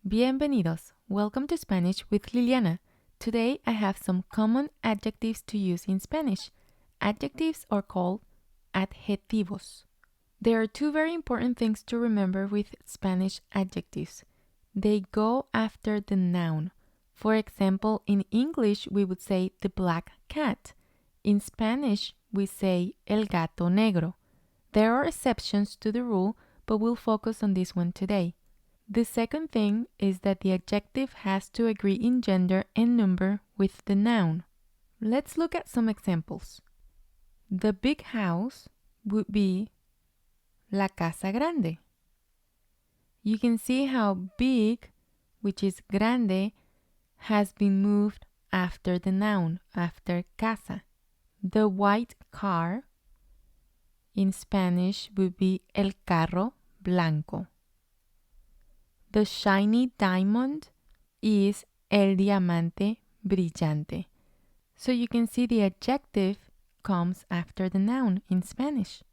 Bienvenidos. Welcome to Spanish with Liliana. Today I have some common adjectives to use in Spanish. Adjectives are called adjetivos. There are two very important things to remember with Spanish adjectives. They go after the noun. For example, in English we would say the black cat. In Spanish we say el gato negro. There are exceptions to the rule, but we'll focus on this one today. The second thing is that the adjective has to agree in gender and number with the noun. Let's look at some examples. The big house would be la casa grande. You can see how big, which is grande, has been moved after the noun, after casa. The white car in Spanish would be el carro blanco. The shiny diamond is el diamante brillante. So you can see the adjective comes after the noun in Spanish.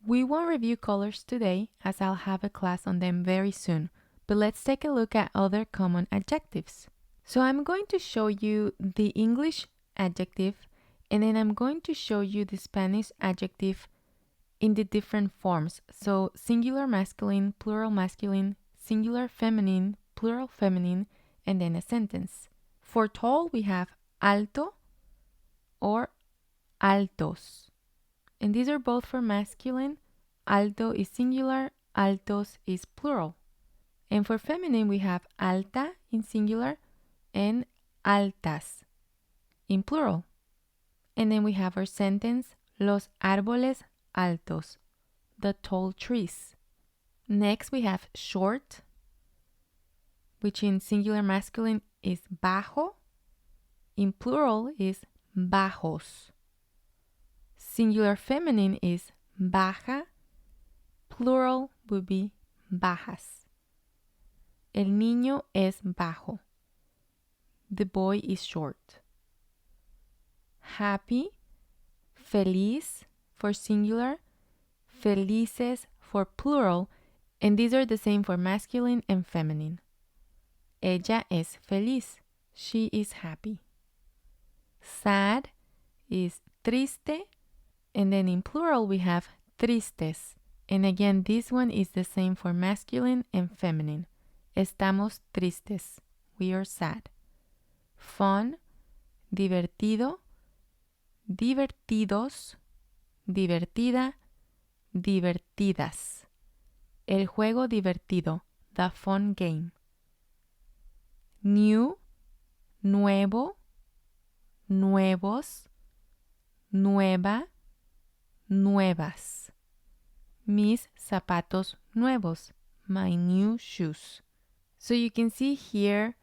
We won't review colors today as I'll have a class on them very soon, but let's take a look at other common adjectives. So I'm going to show you the English adjective and then I'm going to show you the Spanish adjective in the different forms. So singular masculine, plural masculine, singular feminine, plural feminine, and then a sentence. For tall, we have alto or altos. And these are both for masculine. Alto is singular, altos is plural. And for feminine, we have alta in singular and altas in plural. And then we have our sentence, los árboles altos, the tall trees. Next, we have short, which in singular masculine is bajo. In plural is bajos. Singular feminine is baja. Plural would be bajas. El niño es bajo. The boy is short. Happy, feliz for singular, felices for plural, and these are the same for masculine and feminine. Ella es feliz. She is happy. Sad is triste. And then in plural we have tristes. And again, this one is the same for masculine and feminine. Estamos tristes. We are sad. Fun, divertido, divertidos, divertida, divertidas. El juego divertido, the fun game. New, nuevo, nuevos, nueva, nuevas. Mis zapatos nuevos, my new shoes. So you can see here,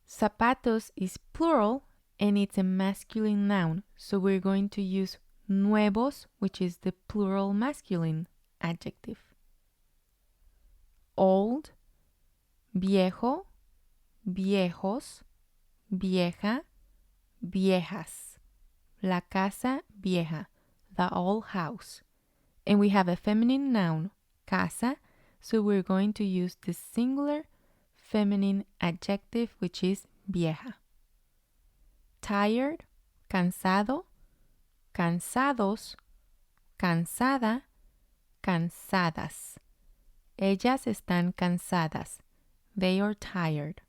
zapatos is plural and it's a masculine noun. So we're going to use nuevos, which is the plural masculine adjective. Old, viejo, viejos, vieja, viejas. La casa vieja, the old house. And we have a feminine noun, casa, so we're going to use the singular feminine adjective, which is vieja. Tired, cansado, cansados, cansada, cansadas. Ellas están cansadas. They are tired.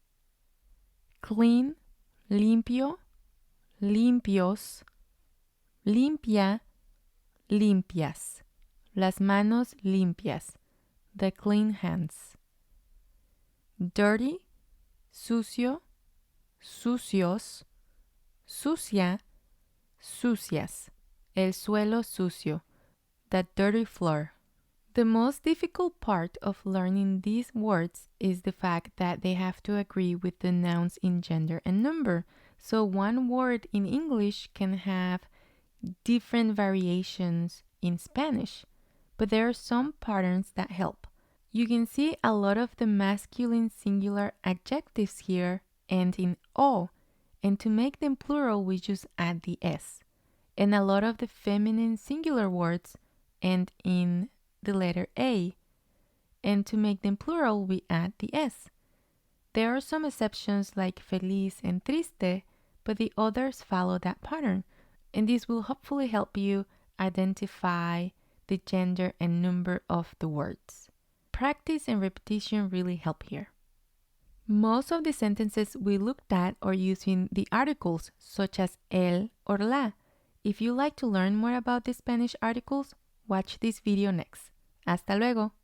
Clean, limpio, limpios, limpia, limpias. Las manos limpias. The clean hands. Dirty, sucio, sucios, sucia, sucias. El suelo sucio. The dirty floor. The most difficult part of learning these words is the fact that they have to agree with the nouns in gender and number. So one word in English can have different variations in Spanish, but there are some patterns that help. You can see a lot of the masculine singular adjectives here end in O, and to make them plural we just add the S. And a lot of the feminine singular words end in the letter A, and to make them plural we add the S. There are some exceptions like feliz and triste, but the others follow that pattern, and this will hopefully help you identify the gender and number of the words. Practice and repetition really help here. Most of the sentences we looked at are using the articles such as el or la. If you like to learn more about the Spanish articles, watch this video next. Hasta luego!